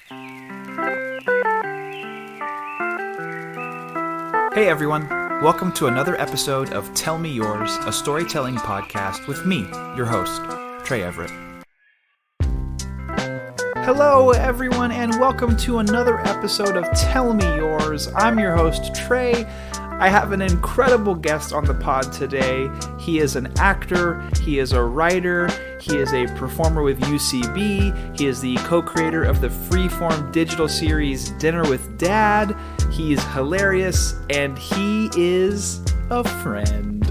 Hey everyone, welcome to another episode of Tell Me Yours, a storytelling podcast with me, your host, Trey Everett. Hello everyone, and welcome to another episode of Tell Me Yours. I'm your host, Trey. I have an incredible guest on the pod today. He is an actor, he is a writer, he is a performer with UCB, he is the co-creator of the freeform digital series Dinner with Dad, he is hilarious, and he is a friend.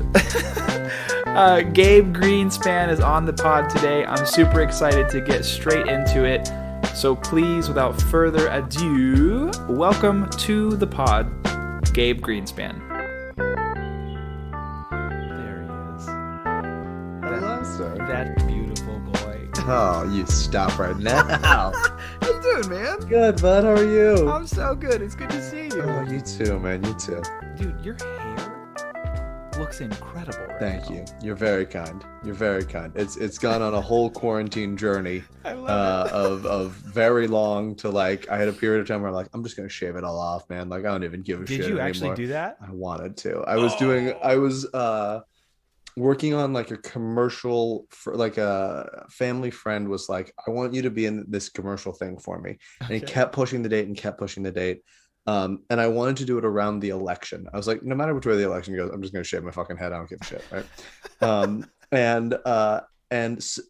Gabe Greenspan is on the pod today. I'm super excited to get straight into it. So please, without further ado, welcome to the pod, Gabe Greenspan. There he is. Hello, sir. That beautiful boy. Oh, you stop right now. How you doing, man? Good, bud. How are you? I'm so good. It's good to see you. Oh, you too, man. You too. Dude, your hair looks incredible right Thank now. you. You're very kind. You're very kind. It's gone on a whole quarantine journey I love it. of very long to like I had a period of time where I'm just gonna shave it all off, man. Like I don't even give a shit Did you actually anymore. do that? I wanted to. I was working on like a commercial for like a family friend was like, I want you to be in this commercial thing for me. And he kept pushing the date and kept pushing the date. And I wanted to do it around the election. I was like, no matter which way the election goes, I'm just gonna shave my fucking head. I don't give a shit, right?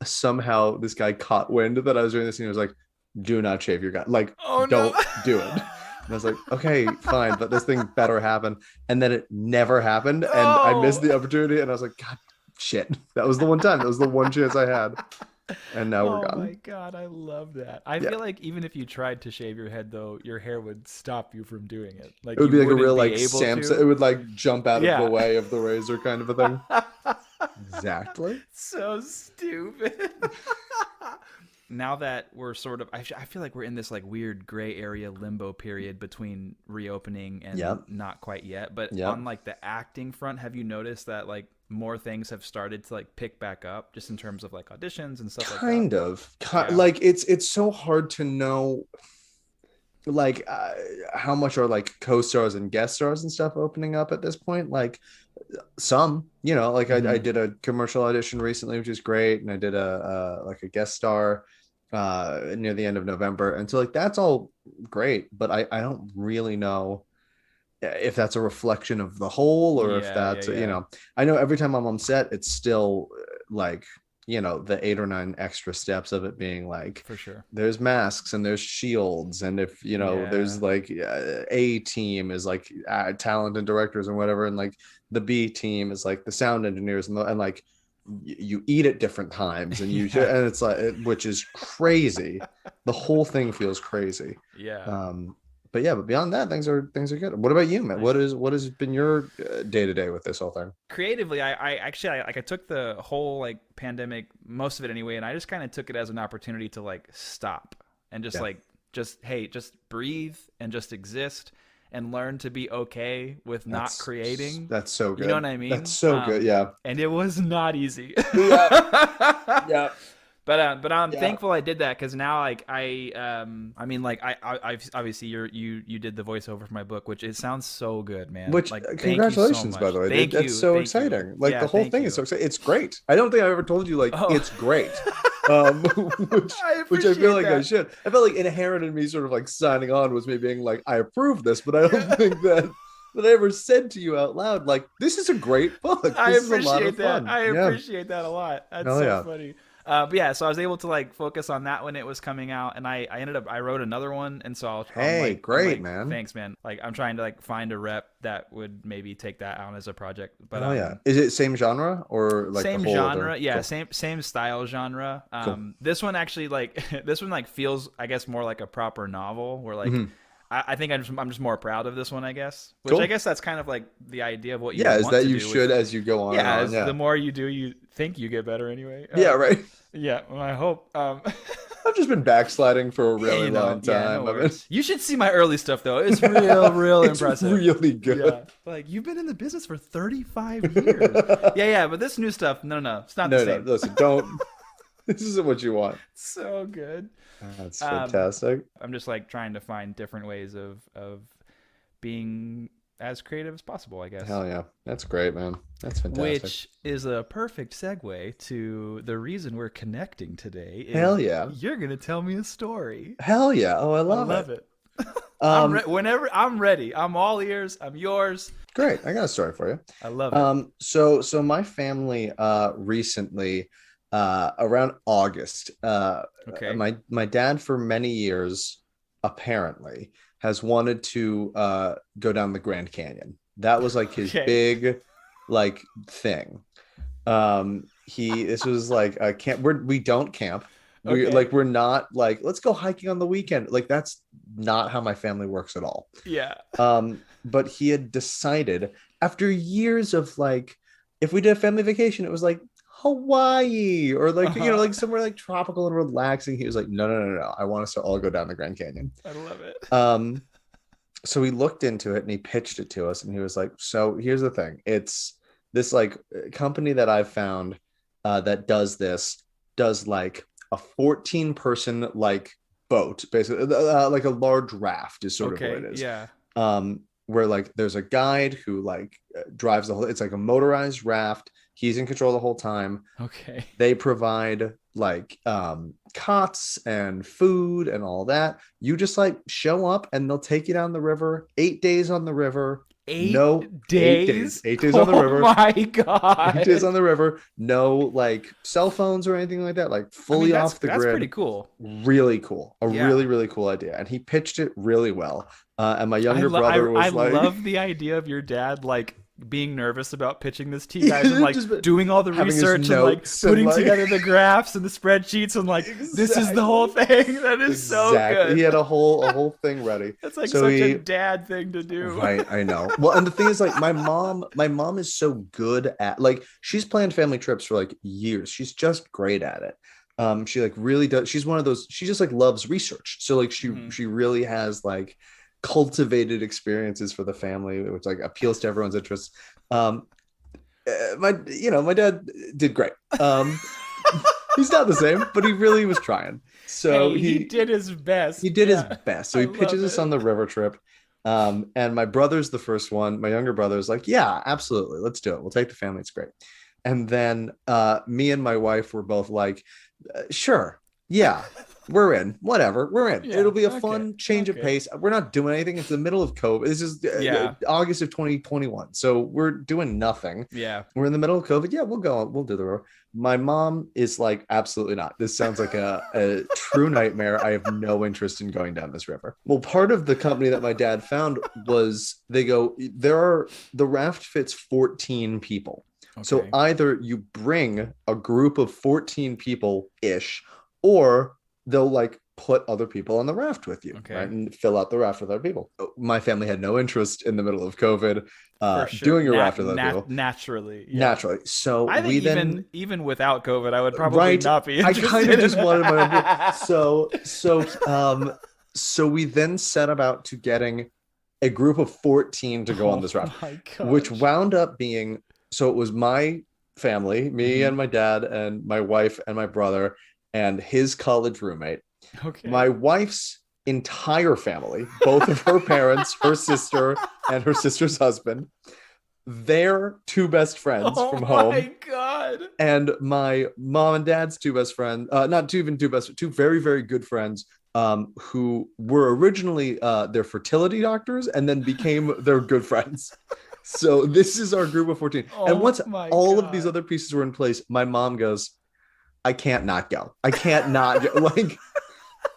Somehow this guy caught wind that I was doing this, and he was like, "Do not shave your guy. Like, don't do it." And I was like, "Okay, fine, but this thing better happen." And then it never happened, and I missed the opportunity. And I was like, "God, shit! That was the one time. That was the one chance I had." And now we're gone. Oh my god, I love that. I feel like even if you tried to shave your head, though, your hair would stop you from doing it. Like It would be like a real like able Samson. to. It would like jump out of the way of the razor kind of a thing. Exactly. So stupid. Now that we're sort of, I feel like we're in this like weird gray area limbo period between reopening and not quite yet. But on like the acting front, have you noticed that like more things have started to like pick back up just in terms of like auditions and stuff like that? Like it's so hard to know like how much are like co-stars and guest stars and stuff opening up at this point. Like some, like I did a commercial audition recently, which is great, and I did a guest star near the end of November, and so like that's all great, but I don't really know if that's a reflection of the whole or if that's I know every time I'm on set it's still like the 8 or 9 extra steps of it being like, for sure, there's masks and there's shields, and if there's like A team is like talent and directors and whatever, and like the B team is like the sound engineers, and like you eat at different times, and and it's like which is crazy. The whole thing feels crazy. But beyond that, things are good. What about you, man? What has been your day to day with this whole thing? Creatively, I took the whole like pandemic, most of it anyway, and I just kind of took it as an opportunity to like stop and just breathe and just exist and learn to be okay with not creating. That's so good. You know what I mean? That's so good. Yeah. And it was not easy. Yeah. But I'm thankful I did that, because now like I obviously you did the voiceover for my book, which it sounds so good, man. Which like, congratulations, by the way. That's so exciting. Like the whole thing is so exciting. It's great. I don't think I ever told you like it's great. Which I feel like I should. I felt like inherent in me sort of like signing on was me being like, I approve this, but I don't think that I ever said to you out loud like, this is a great book. This is a lot of fun. I appreciate that a lot. That's funny. So I was able to like focus on that when it was coming out, and I wrote another one, and so great, man. Thanks, man. Like I'm trying to like find a rep that would maybe take that on as a project. But is it same genre or like same the whole genre? other... Yeah, cool. same style genre. Cool. This one actually like feels, I guess, more like a proper novel, where like I think I'm just more proud of this one, I guess. Which I guess that's kind of like the idea of what you want is that to you do should as you go on. The more you do, you think you get better anyway. Right. Yeah, well, I hope. I've just been backsliding for a really long time. You should see my early stuff though. It's real it's impressive. Really good. Yeah. Like, you've been in the business for 35 years. But this new stuff, no, it's not the same. No, listen, don't. This isn't what you want. So good. That's Um, fantastic. I'm just like trying to find different ways of being as creative as possible, I guess. Hell yeah. That's great, man. That's fantastic. Which is a perfect segue to the reason we're connecting today Hell is yeah. you're going to tell me a story. Hell yeah. Oh, I I love love it. it. Whenever I'm ready. I'm all ears. I'm yours. Great. I got a story for you. I love it. So my family recently around August, Okay. my dad for many years apparently has wanted to go down the Grand Canyon. That was like his Okay. big like thing. He this was like a camp. We don't camp. Okay. We're not like let's go hiking on the weekend. Like that's not how my family works at all. Yeah. But he had decided after years of like, if we did a family vacation, it was like Hawaii or like, Uh-huh. like somewhere like tropical and relaxing. He was like, no, no, no, no. I want us to all go down the Grand Canyon. I love it. Um, so we looked into it and he pitched it to us and he was like, so here's the thing. It's this like company that I've found that does like a 14-person like boat, basically like a large raft is sort of what Okay. it is. Yeah. Where like there's a guide who like drives the whole, it's like a motorized raft. He's in control the whole time. Okay. They provide like cots and food and all that. You just like show up and they'll take you down the river. 8 days on the river. No, 8 days? 8 days on the Oh river. my 8 days God. on the river. No like cell phones or anything like that. Like I mean, fully off the that's pretty grid. cool. Really cool. A Yeah. really, really cool idea. And he pitched it really well. And my I younger lo- I brother I was like, love the idea of your dad like being nervous about pitching this to you guys and like just doing all the having his research and like notes and, putting like- together the graphs and the spreadsheets and like this is the whole thing. That is so good. He had a whole thing ready. That's like So such he, a dad thing to do. right, I know. Well, and the thing is, like, my mom is so good at like she's planned family trips for like years. She's just great at it. She like really does. She's one of those. She just like loves research. So like she really has like cultivated experiences for the family, which like appeals to everyone's interests. My dad did great. He's not the same, but he really was trying. So Hey, he did his best. he did his Yeah. best. So I he pitches love us it. on the river trip. And my brother's the first one. My younger brother's like, yeah, absolutely. Let's do it. We'll take the family. It's great. And then me and my wife were both like, sure. Yeah, we're in. Whatever. We're in. Yeah, It'll be a okay, fun change of okay. pace. We're not doing anything. It's the middle of COVID. This is Yeah. August of 2021. So we're doing nothing. Yeah. We're in the middle of COVID. Yeah, we'll go. We'll do the river. My mom is like, absolutely not. This sounds like a true nightmare. I have no interest in going down this river. Well, part of the company that my dad found was the raft fits 14 people. So Okay. either you bring a group of 14 people ish, or they'll like put other people on the raft with you, Okay. right? And fill out the raft with other people. My family had no interest in the middle of COVID For sure. doing a raft with other people. Naturally. Yeah. Naturally. So I we think then even without COVID, I would probably right. not be I interested. kind of just in wanted my own that. so we then set about to getting a group of 14 to go on this raft, Oh my which gosh. wound up being so it was my family, me Mhm. and my dad and my wife and my brother and his college roommate. Okay. My wife's entire family, both of her parents, her sister, and her sister's husband, their two best friends Oh from my home, God. and my mom and dad's two best friends, not two even two best, two very, very good friends, who were originally their fertility doctors and then became their good friends. So this is our group of 14. And Oh once my all of these God. other pieces were in place, my mom goes, I can't not go. I can't not go. Like,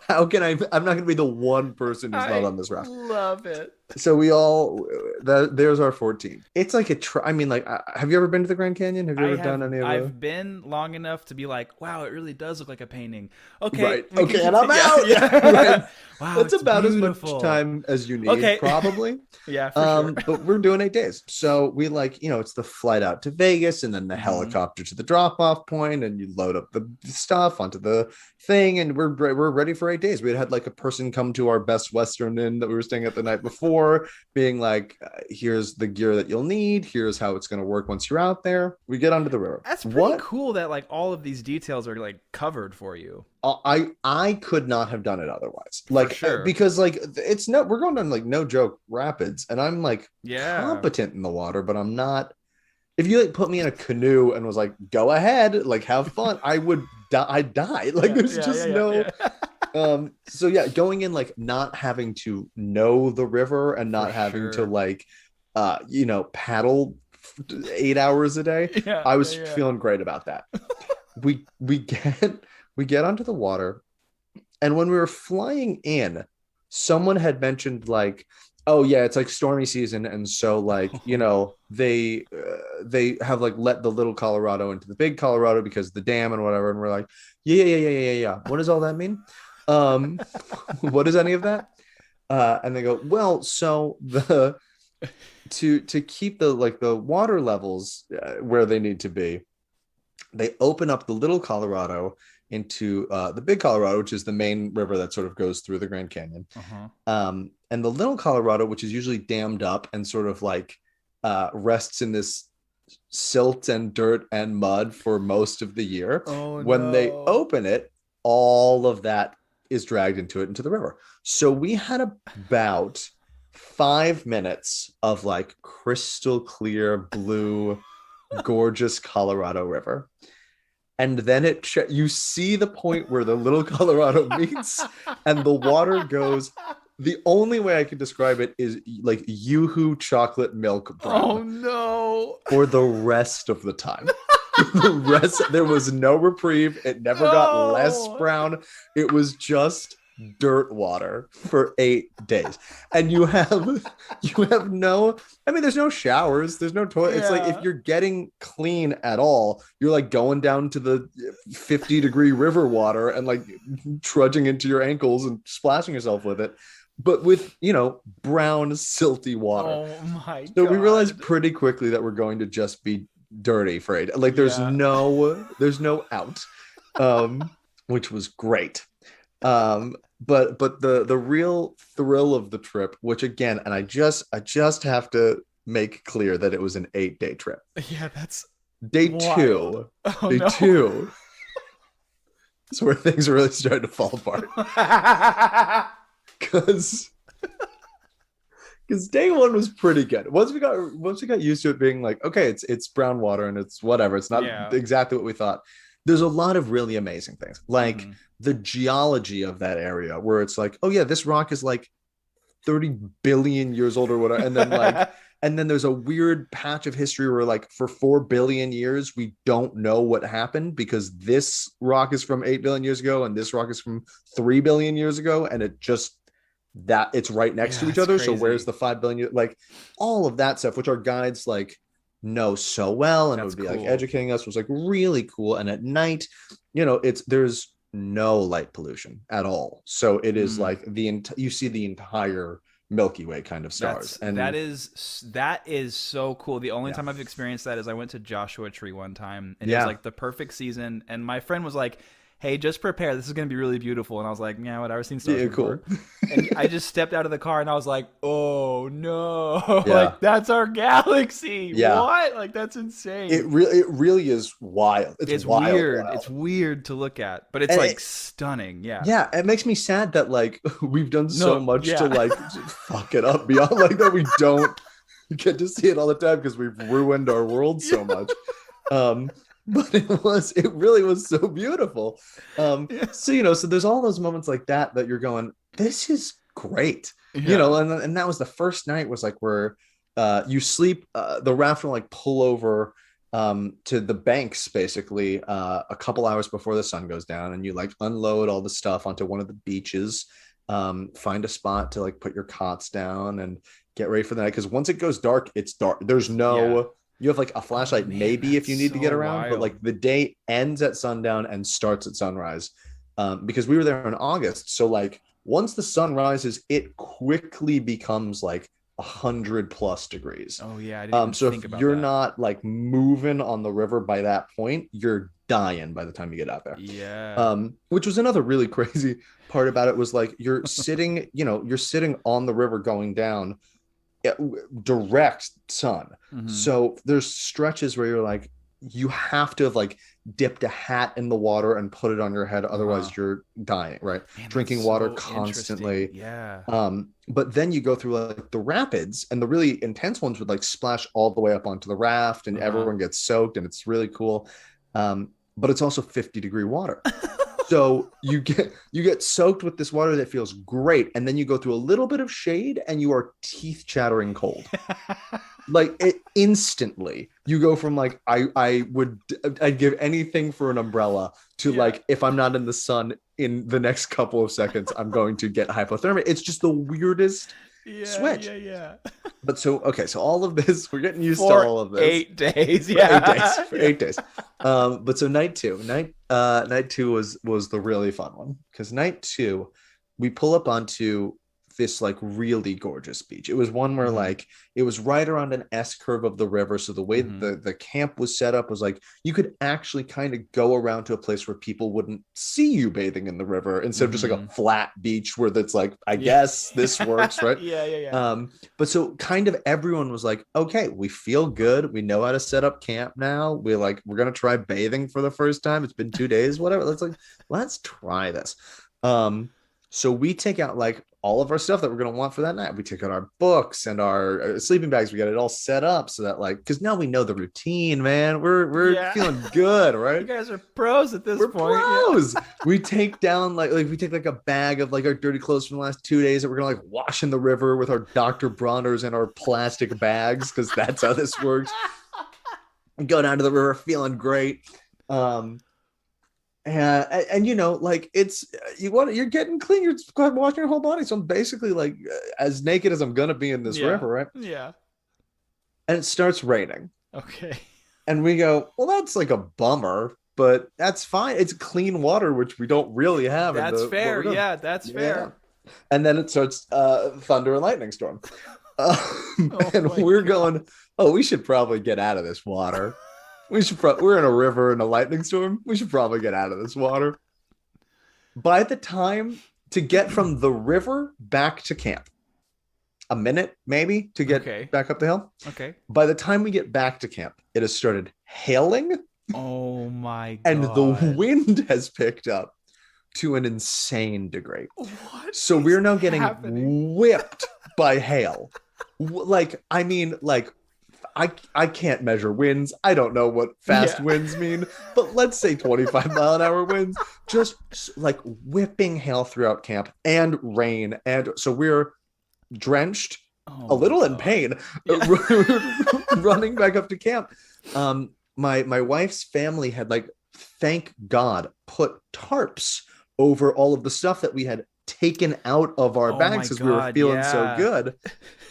how can I'm not going to be the one person who's not on this raft. Love it. So we all, there's our 14. It's like I mean, like, have you ever been to the Grand Canyon? Have you ever done any of those? I've been long enough to be like, wow, it really does look like a painting. Okay. Right. we Okay. can And I'm continue. out. Yeah. Right. Wow. That's it's about beautiful. as much time as you need, Okay. probably. Yeah, for sure. But we're doing 8 days. So we like, it's the flight out to Vegas and then the Mhm. helicopter to the drop off point, and you load up the stuff onto the thing, and we're ready for great days. We had like a person come to our Best Western Inn that we were staying at the night before, being like, here's the gear that you'll need. Here's how it's going to work once you're out there. We get onto the river. That's pretty cool that like all of these details are like covered for you. I could not have done it otherwise. Like, sure. Because like we're going down like no joke rapids, and I'm like competent in the water, but I'm not. If you like put me in a canoe and was like, go ahead, like have fun, I'd die. Like there's just no. So yeah, going in like not having to know the river and not having to like, paddle 8 hours a day. I was feeling great about that. we get onto the water, and when we were flying in, someone had mentioned like, oh yeah, it's like stormy season, and so like they have like let the little Colorado into the big Colorado because of the dam and whatever, and we're like, yeah. What does all that mean? What is any of that? And they go, well, so to keep the water levels where they need to be, they open up the little Colorado into the big Colorado, which is the main river that sort of goes through the Grand Canyon. And the little Colorado, which is usually dammed up and sort of like rests in this silt and dirt and mud for most of the year. When they open it, all of that is dragged into the river. So we had about 5 minutes of like crystal clear blue, gorgeous Colorado River. And then you see the point where the little Colorado meets and the water goes. The only way I can describe it is like Yoo-hoo chocolate milk brown. Oh no. For the rest of the time. There was no reprieve. It never got less brown. It was just dirt water for 8 days. And you have no, I mean, there's no showers, there's no toilet. It's like if you're getting clean at all, you're like going down to the 50-degree river water and like trudging into your ankles and splashing yourself with it, but with brown silty water. Oh my god. So we realized pretty quickly that we're going to just be dirty for it. Like there's no out, which was great. But the real thrill of the trip, which again, and I just have to make clear that it was an 8-day trip. Yeah, that's day wild. 2. Day 2 is where things really started to fall apart. Because day 1 was pretty good. Once we got used to it being like, okay, it's brown water and it's whatever. It's not exactly what we thought. There's a lot of really amazing things, like the geology of that area, where it's like, oh yeah, this rock is like 30 billion years old or whatever, and then like, and then there's a weird patch of history where like for 4 billion years we don't know what happened because this rock is from 8 billion years ago and this rock is from 3 billion years ago, and it's right next to each other. Crazy. So where's the 5 billion years? Like all of that stuff, which our guides like know so well, and it would be like educating us, was like really cool. And at night, there's no light pollution at all, so it is like you see the entire Milky Way kind of stars. And that is so cool. The only time I've experienced that is I went to Joshua Tree one time, and it was like the perfect season, and my friend was like, hey, just prepare, this is going to be really beautiful. And I was like, yeah, whatever, I've seen stars before. Cool. And I just stepped out of the car and I was like, oh no, like that's our galaxy. What? Like that's insane. It really is wild. It's wild, weird. Wild. It's weird to look at, but it's stunning. Yeah. It makes me sad that like we've done so much to like fuck it up beyond like that. We don't get to see it all the time because we've ruined our world so much. But it really was so beautiful. So there's all those moments like that you're going, this is great. And that was the first night, was like where you sleep, the raft will like pull over to the banks basically a couple hours before the sun goes down, and you like unload all the stuff onto one of the beaches, find a spot to like put your cots down and get ready for the night, because once it goes dark, it's dark. There's no you have like a flashlight maybe if you need to get around, wild. But like the day ends at sundown and starts at sunrise, because we were there in August. So like once the sun rises, it quickly becomes like 100+ degrees. Oh yeah, I didn't even So think if about you're that. not like moving on the river by that point, you're dying by the time you get out there. Yeah. Which was another really crazy part about it was like you're sitting, you're sitting on the river going down, direct sun. Hmm. So there's stretches where you're like, you have to have like dipped a hat in the water and put it on your head, Uh-huh. otherwise you're dying, right? Man, that's Drinking water so interesting. constantly. Yeah. But then you go through like the rapids, and the really intense ones would like splash all the way up onto the raft, and Uh-huh. everyone gets soaked, and it's really cool. But it's also 50-degree water. So you get soaked with this water that feels great, and then you go through a little bit of shade, and you are teeth chattering cold. Like it instantly. You go from like I'd give anything for an umbrella to Yeah. like if I'm not in the sun in the next couple of seconds, I'm going to get hypothermia. It's just the weirdest Yeah, switch. yeah, yeah. But so okay, so all of this, we're getting used to For all of this 8 days. for 8 days. Yeah. For Yeah. 8 days. But so night two was the really fun one, because night two we pull up onto this like really gorgeous beach. It was one where Hmm. like it was right around an S curve of the river. So the way Hmm. the camp was set up was like you could actually kind of go around to a place where people wouldn't see you bathing in the river, instead of just like Hmm. a flat beach where that's like, I Yeah. guess this works, right? Yeah, yeah, yeah. But so kind of everyone was like, okay, we feel good. We know how to set up camp now. We're gonna try bathing for the first time. It's been 2 days, whatever. Let's try this. So we take out like all of our stuff that we're gonna want for that night. We take out our books and our sleeping bags. We got it all set up so that like, because now we know the routine, man. We're Yeah. feeling good, You right? guys are pros at this We're point. Yeah. pros. We take down like we take like a bag of like our dirty clothes from the last 2 days that we're gonna like wash in the river with our Dr. Bronner's and our plastic bags, because that's how this works. And go down to the river feeling great. And like you're getting clean, you're washing your whole body. So I'm basically like as naked as I'm gonna be in this Yeah. river, right? Yeah. And it starts raining. Okay. And we go, well, that's like a bummer, but that's fine. It's clean water, which we don't really have in That's the what fair. we're doing. Yeah, that's Yeah. fair. And then it starts thunder and lightning storm. Oh And my we're God. going, oh, we should probably get out of this water. We're in a river in a lightning storm. We should probably get out of this water. By the time to get from the river back to camp, a minute maybe to get Okay. back up the hill. Okay. By the time we get back to camp, it has started hailing, Oh my and the God. wind has picked up to an insane degree. What So is we're now getting happening? whipped by hail. Like, I mean, like, I can't measure winds. I don't know what fast Yeah. winds mean, but let's say 25-mile-an-hour winds, just like whipping hail throughout camp, and rain. And so we're drenched, Oh a little my in God. pain, Yeah. running back up to camp. My wife's family had like, thank God, put tarps over all of the stuff that we had taken out of our Oh bags my because we were God, feeling so yeah. good,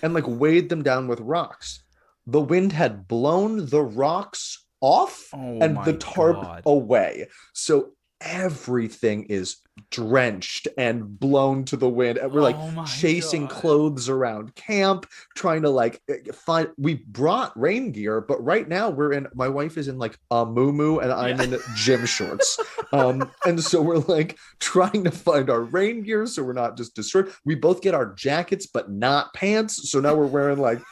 and like weighed them down with rocks. The wind had blown the rocks off Oh and my the tarp God. away. So everything is drenched and blown to the wind. And we're like Oh my chasing God. clothes around camp, trying to like find. We brought rain gear, but right now my wife is in like a muumuu and I'm Yeah. in gym shorts. And so we're like trying to find our rain gear so we're not just destroyed. We both get our jackets, but not pants. So now we're wearing like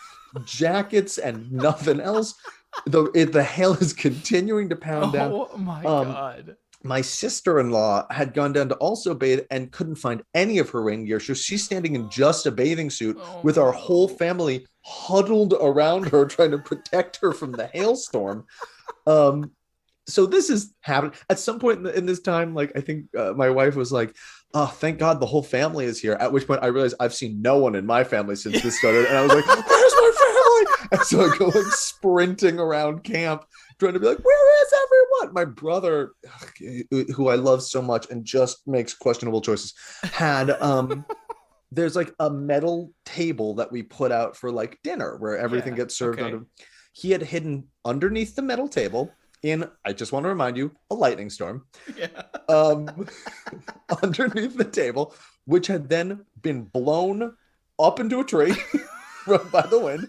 jackets and nothing else. The hail is continuing to pound down. Oh my Um, God. My sister-in-law had gone down to also bathe and couldn't find any of her rain gear. So she's standing in just a bathing suit Oh with our no. whole family huddled around her, trying to protect her from the hailstorm. So this is happening at some point in this time. Like, I think my wife was like, oh, thank God the whole family is here. At which point I realized I've seen no one in my family since this started. And I was like, where's my family? And so I go like sprinting around camp, trying to be like, where is everyone? My brother, who I love so much and just makes questionable choices, had there's like a metal table that we put out for like dinner where everything Yeah, gets served okay. under. He had hidden underneath the metal table in, I just want to remind you, a lightning storm, Yeah. underneath the table, which had then been blown up into a tree run by the wind.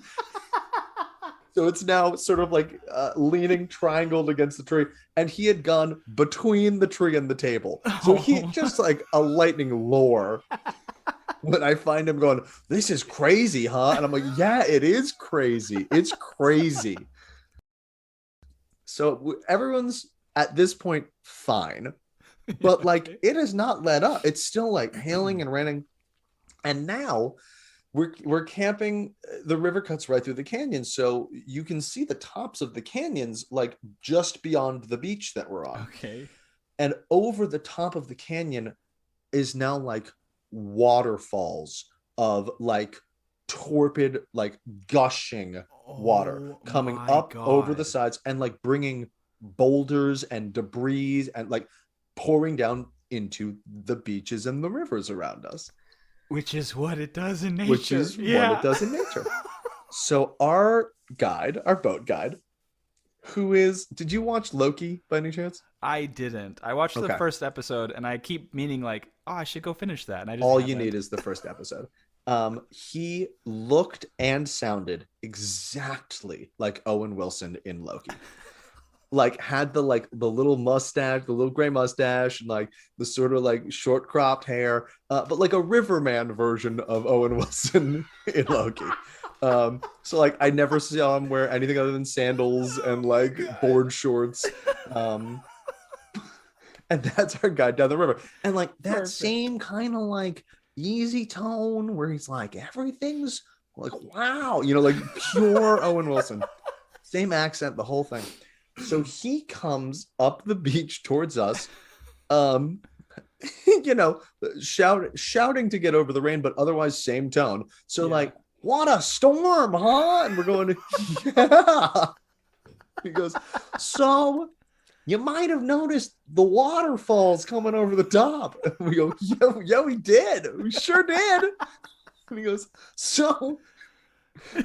So it's now sort of like leaning triangled against the tree. And he had gone between the tree and the table. So he just like a lightning lure. When I find him going, this is crazy, huh? And I'm like, yeah, it is crazy. It's crazy. So everyone's at this point fine. But like it has not let up. It's still like hailing and raining. And now we're camping. The river cuts right through the canyon, so you can see the tops of the canyons like just beyond the beach that we're on. Okay. And over the top of the canyon is now like waterfalls of like torpid, like gushing water coming up over the sides and like bringing boulders and debris and like pouring down into the beaches and the rivers around us. Which is what it does in nature. Which is what it does in nature. So our guide, our boat guide, who is, did you watch Loki by any chance? I didn't. I watched the first episode and I keep meaning like, oh, I should go finish that. And I just all you need is the first episode. He looked and sounded exactly like Owen Wilson in Loki. Like had the little mustache, the little gray mustache, and like the sort of like short cropped hair, but like a Riverman version of Owen Wilson in Loki. So like I never saw him wear anything other than sandals and like board shorts. And that's our guide down the river. And like that same kind of like easy tone where he's like, everything's like, wow, you know, like pure Owen Wilson. Same accent, the whole thing. So he comes up the beach towards us, you know, shouting to get over the rain, but otherwise same tone. So like, what a storm, huh? And we're going, yeah. He goes, so you might have noticed the waterfalls coming over the top. And we go, yeah, we did. We sure did. And he goes, so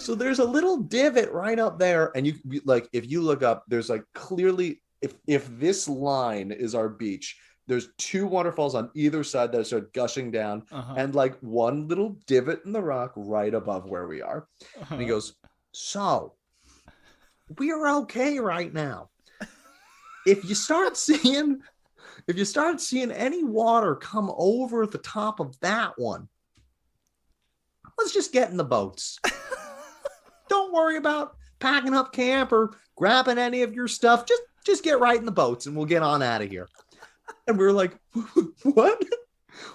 there's a little divot right up there. And you like, if you look up, there's like clearly, if this line is our beach, there's two waterfalls on either side that start gushing down and like one little divot in the rock right above where we are. And he goes, so we're okay right now. If you start seeing any water come over the top of that one, let's just get in the boats. Don't worry about packing up camp or grabbing any of your stuff. Just get right in the boats and we'll get on out of here. And we were like, what?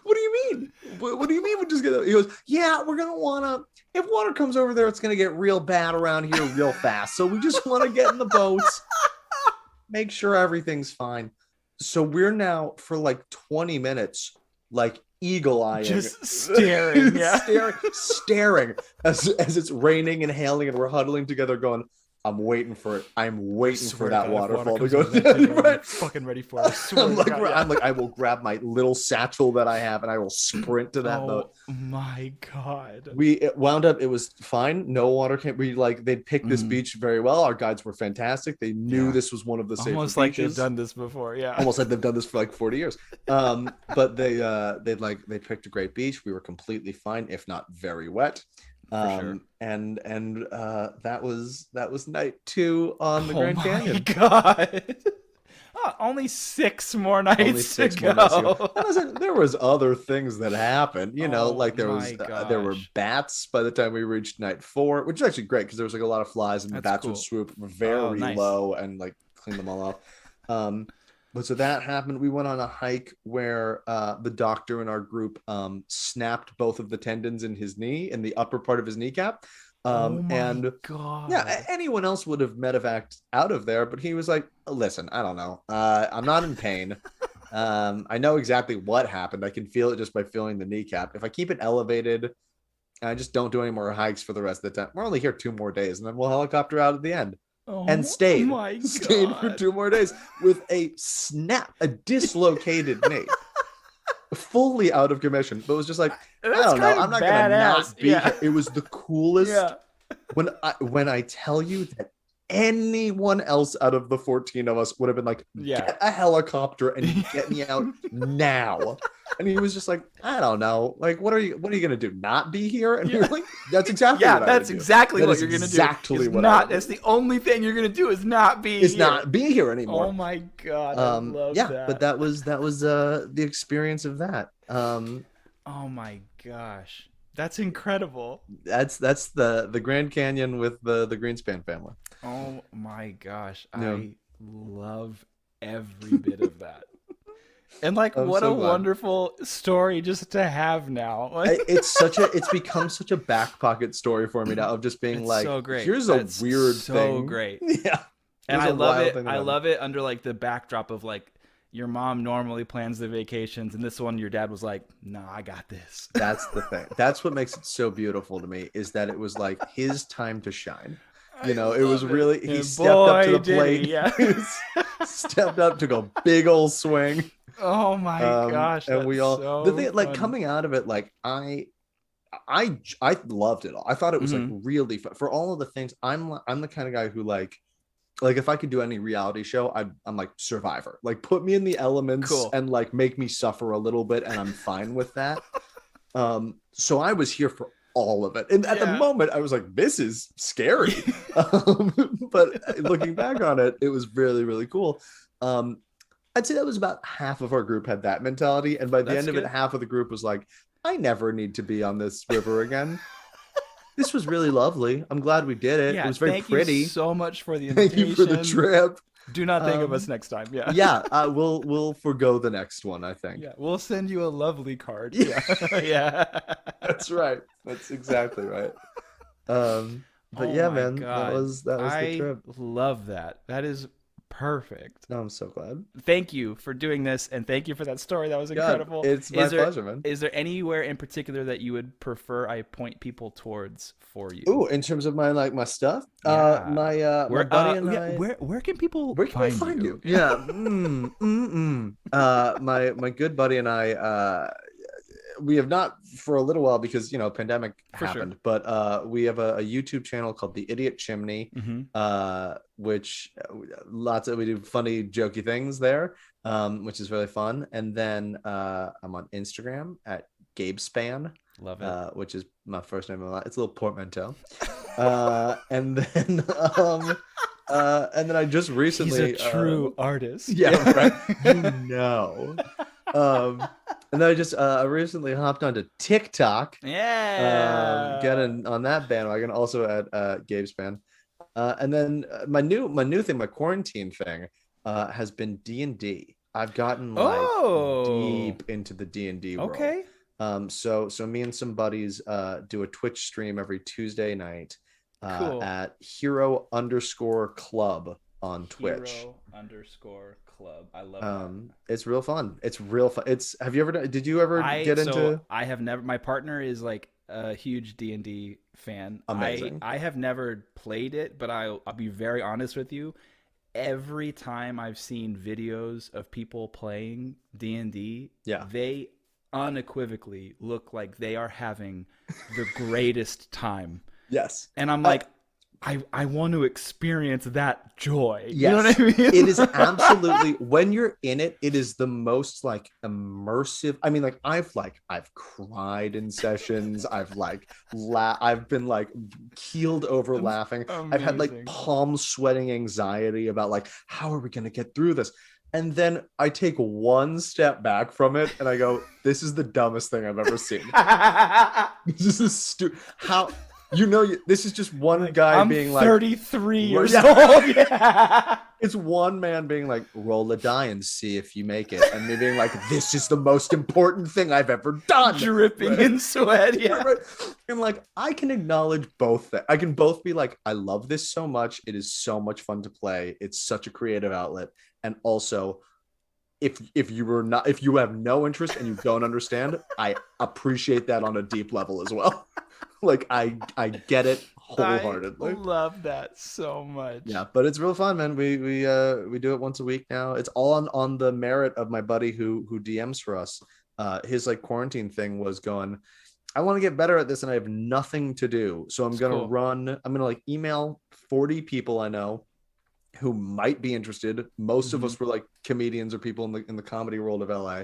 What do you mean? What do you mean we just get? He goes, yeah, we're going to want to, if water comes over there, it's going to get real bad around here real fast. So we just want to get in the boats, make sure everything's fine. So we're now for like 20 minutes, like eagle-eyeing, just staring, staring as it's raining and hailing, and we're huddling together going, I'm waiting for it. I'm waiting for that waterfall to go. Right. Fucking ready for it. I'm like, I will grab my little satchel that I have and I will sprint to that boat. Oh my God. It wound up, it was fine. No water came. They'd picked this beach very well. Our guides were fantastic. They knew this was one of the safer almost like beaches. they've done this before. Yeah. Almost like they've done this for like 40 years. But they picked a great beach. We were completely fine, if not very wet. Sure. And that was night 2 on the Grand Canyon. God. Only 6 more nights to go. Listen, there was other things that happened, you know, like there were bats by the time we reached night 4, which is actually great because there was like a lot of flies and the bats would swoop very low and like clean them all off. But so that happened. We went on a hike where the doctor in our group snapped both of the tendons in his knee, in the upper part of his kneecap. God. Yeah, anyone else would have medevaced out of there, but he was like, listen, I don't know. I'm not in pain. I know exactly what happened. I can feel it just by feeling the kneecap. If I keep it elevated and I just don't do any more hikes for the rest of the time, we're only here 2 more days and then we'll helicopter out at the end. And stayed for 2 more days with a dislocated knee, fully out of commission. But it was just like, I don't know, I'm not gonna not be here. It was the coolest. When I tell you that anyone else out of the 14 of us would have been like, get a helicopter and get me out now. And he was just like, I don't know. Like, what are you gonna do? Not be here? And we were like, that's exactly what that's exactly what you're gonna do. Exactly what that's the only thing you're gonna do is not be here. Not be here anymore. Oh my God. I love that. But that was the experience of that. Oh my gosh. That's incredible. That's the Grand Canyon with the Greenspan family. Oh my gosh. Yeah. I love every bit of that. And like, what a wonderful story just to have now. It's become such a back pocket story for me now of just being like, so great. Here's a weird thing. So great. Yeah. And I love it. I love it under like the backdrop of like, your mom normally plans the vacations, and this one your dad was like, "Nah, I got this." That's the thing. That's what makes it so beautiful to me, is that it was like his time to shine. You know, it was really he stepped up to the plate. Stepped up, took a big old swing. Oh my gosh! And we all the thing like coming out of it, like I loved it all. I thought it was like really fun. For all of the things. I'm the kind of guy who like if I could do any reality show, I'm like Survivor. Like put me in the elements and like make me suffer a little bit, and I'm fine with that. So I was here for all of it, and at the moment I was like, this is scary. But looking back on it, it was really, really cool. I'd say that was about half of our group had that mentality, and by the end of it, half of the group was like, I never need to be on this river again. This was really lovely. I'm glad we did it. It was very pretty. Thank you so much for the invitation. Thank you for the trip. Do not think of us next time. Yeah. Yeah. We'll forgo the next one, I think. Yeah. We'll send you a lovely card. Yeah. Yeah. That's right. That's exactly right. But yeah, man, God. that was the trip. I love that. That is perfect. Oh, I'm so glad. Thank you for doing this, and thank you for that story. That was incredible. It's my pleasure, man. Is there anywhere in particular that you would prefer I point people towards for you? Ooh, in terms of my stuff? Yeah. My buddy and I... Where can people find you? Yeah. My good buddy and I... we have not for a little while because pandemic happened, but we have a YouTube channel called The Idiot Chimney, which we do funny jokey things there, which is really fun. And then I'm on Instagram at Gabe Span. Love it. Which is my first name. It's a little portmanteau. And then I just recently he's a true artist. Yeah, right. And then I just recently hopped onto TikTok. Yeah. Getting on that bandwagon, also at Gabe Span. And then my new thing, my quarantine thing, has been D&D. I've gotten deep into the D&D world. Okay. So me and some buddies do a Twitch stream every Tuesday night at Hero_Club on Twitch. Hero_Club. I love that. It's real fun. Have you ever did you ever get into? I have never. My partner is like a huge D&D fan. Amazing. I have never played it, but I'll be very honest with you. Every time I've seen videos of people playing D&D, they unequivocally look like they are having the greatest time. Yes. And I'm like, I want to experience that joy. Yes. You know what I mean? It is absolutely, when you're in it, it is the most like immersive. I mean, like I've cried in sessions. I've been like keeled over laughing. Amazing. I've had like palm sweating anxiety about like, how are we going to get through this? And then I take one step back from it and I go, this is the dumbest thing I've ever seen. This is how... this is just one guy being like 33 years old. Yeah. It's one man being like, roll a die and see if you make it. And me being like, this is the most important thing I've ever done. Dripping in sweat. Yeah. Right. And like, I can acknowledge both that. I can both be like, I love this so much. It is so much fun to play. It's such a creative outlet. And also, if you have no interest and you don't understand, I appreciate that on a deep level as well. Like I get it wholeheartedly. I love that so much. Yeah, but it's real fun, man. We do it once a week now. It's all on the merit of my buddy who DMs for us. His like quarantine thing was going, I want to get better at this and I have nothing to do. So I'm going to like email 40 people I know who might be interested. Most of us were like comedians or people in the comedy world of LA.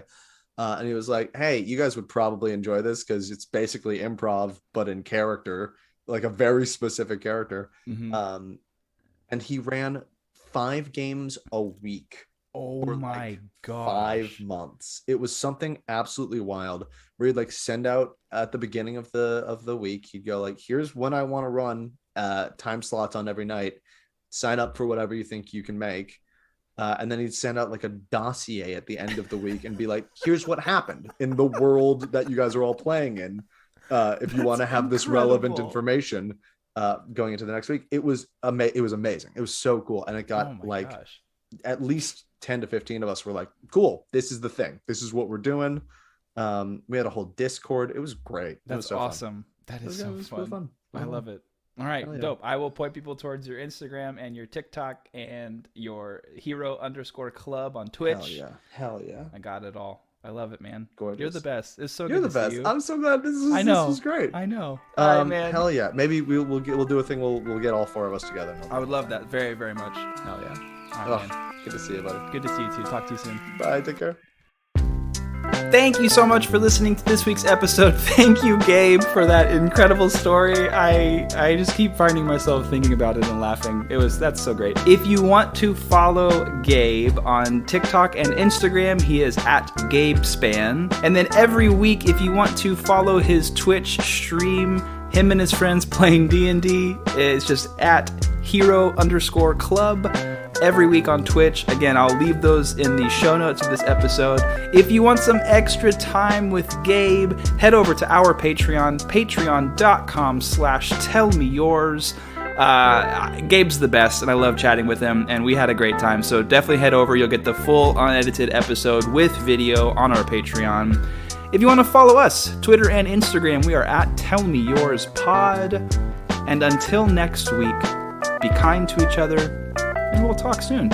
And he was like, hey, you guys would probably enjoy this because it's basically improv, but in character, like a very specific character. And he ran 5 games a week. Oh my god! 5 months. It was something absolutely wild. Where he'd like send out at the beginning of the week. He'd go like, "Here's when I want to run time slots on every night. Sign up for whatever you think you can make." And then he'd send out like a dossier at the end of the week and be like, "Here's what happened in the world that you guys are all playing in. If you want to have this relevant information going into the next week." It was amazing. It was so cool, and it got at least 10 to 15 of us were like, cool, this is the thing. This is what we're doing. We had a whole Discord. It was great. That's so awesome. That is so fun. I love it. All right, dope. I will point people towards your Instagram and your TikTok and your hero_club on Twitch. Hell yeah. I got it all. I love it, man. Gorgeous. You're the best. It's so You're good the to best. see you. I'm so glad this is great. I know. All right, man. Hell yeah. Maybe we'll do a thing. We'll get all 4 of us together. I would love that very, very much. Hell yeah. All right, man. Good to see you, buddy. Good to see you too. Talk to you soon. Bye. Take care. Thank you so much for listening to this week's episode. Thank you, Gabe, for that incredible story. I just keep finding myself thinking about it and laughing. That's so great. If you want to follow Gabe on TikTok and Instagram, he is at Gabespan. And then every week, if you want to follow his Twitch stream, him and his friends playing D&D, it's just at hero_club. Every week on Twitch. Again, I'll leave those in the show notes of this episode. If you want some extra time with Gabe, head over to our Patreon, patreon.com/tellmeyours. Gabe's the best, and I love chatting with him, and we had a great time. So definitely head over. You'll get the full unedited episode with video on our Patreon. If you want to follow us, Twitter and Instagram, we are at tellmeyourspod. And until next week, be kind to each other, and we'll talk soon.